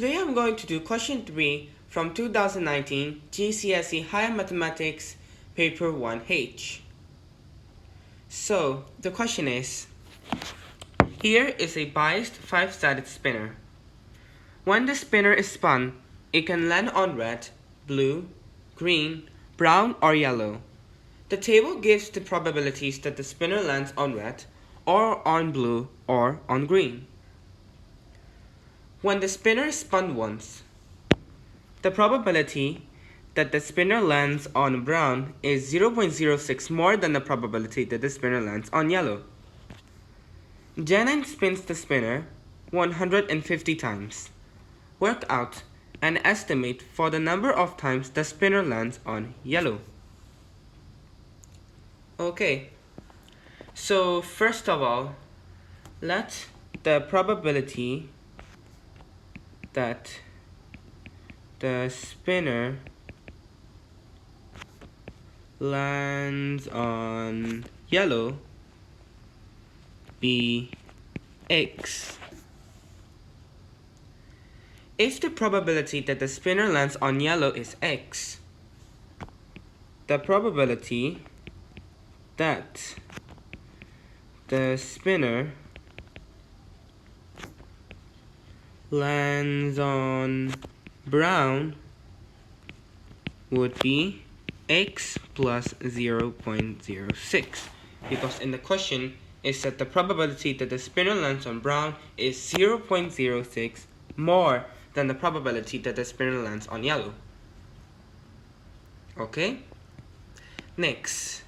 Today I'm going to do question 3 from 2019 GCSE Higher Mathematics Paper 1H. So, the question is, here is a biased 5-sided spinner. When the spinner is spun, it can land on red, blue, green, brown, or yellow. The table gives the probabilities that the spinner lands on red, or on blue, or on green. When the spinner is spun once, the probability that the spinner lands on brown is 0.06 more than the probability that the spinner lands on yellow. Janine spins the spinner 150 times. Work out an estimate for the number of times the spinner lands on yellow. Okay, so first of all, let the probability that the spinner lands on yellow be x. If the probability that the spinner lands on yellow is x, the probability that the spinner lands on brown would be x plus 0.06, because in the question it said the probability that the spinner lands on brown is 0.06 more than the probability that the spinner lands on yellow. Okay? Next,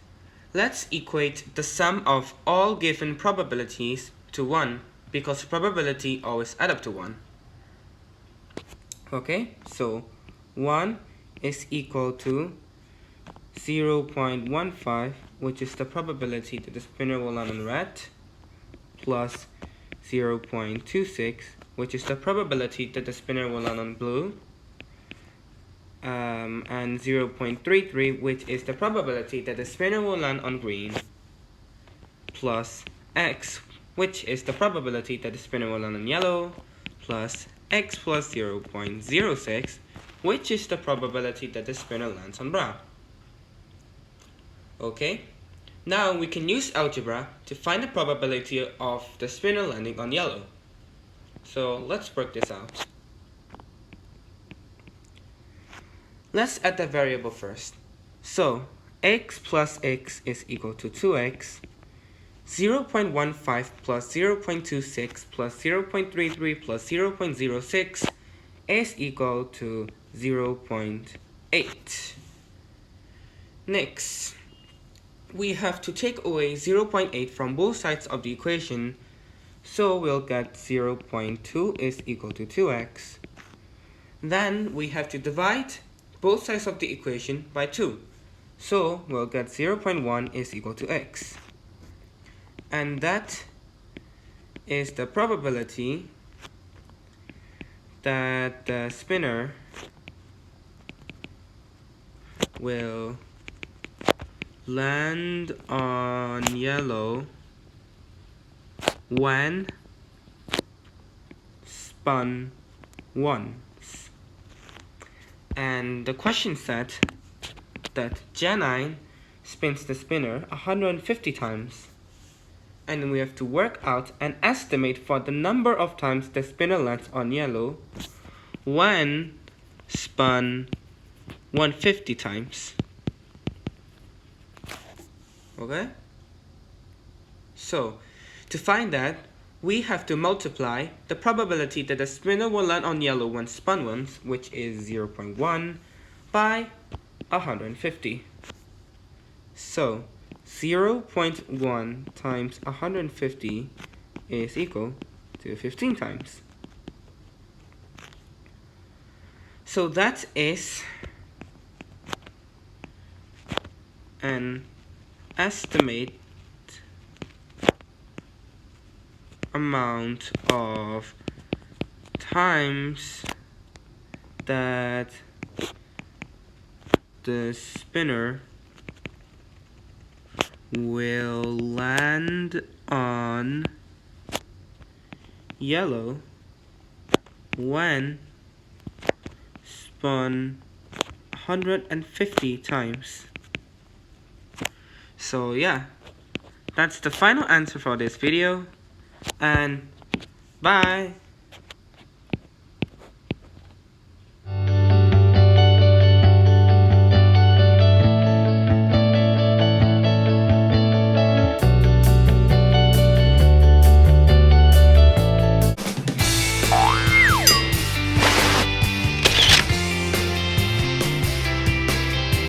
let's equate the sum of all given probabilities to 1, because probability always add up to 1. Okay, so 1 is equal to 0.15, which is the probability that the spinner will land on red, plus 0.26, which is the probability that the spinner will land on blue, and 0.33, which is the probability that the spinner will land on green, plus x, which is the probability that the spinner will land on yellow, plus x plus 0.06, which is the probability that the spinner lands on brown. Okay, now we can use algebra to find the probability of the spinner landing on yellow. So let's work this out. Let's add the variable first. So x plus x is equal to 2x. 0.15 plus 0.26 plus 0.33 plus 0.06 is equal to 0.8. Next, we have to take away 0.8 from both sides of the equation, so we'll get 0.2 is equal to 2x. Then we have to divide both sides of the equation by 2, so we'll get 0.1 is equal to x. And that is the probability that the spinner will land on yellow when spun once. And the question said that Janine spins the spinner 150 times. And we have to work out an estimate for the number of times the spinner lands on yellow when spun 150 times. Okay? So, to find that, we have to multiply the probability that the spinner will land on yellow when spun once, which is 0.1, by 150. So, 0.1 times 150 is equal to 15 times. So that is an estimate amount of times that the spinner will land on yellow when spun 150 times. So yeah, that's the final answer for this video, and bye!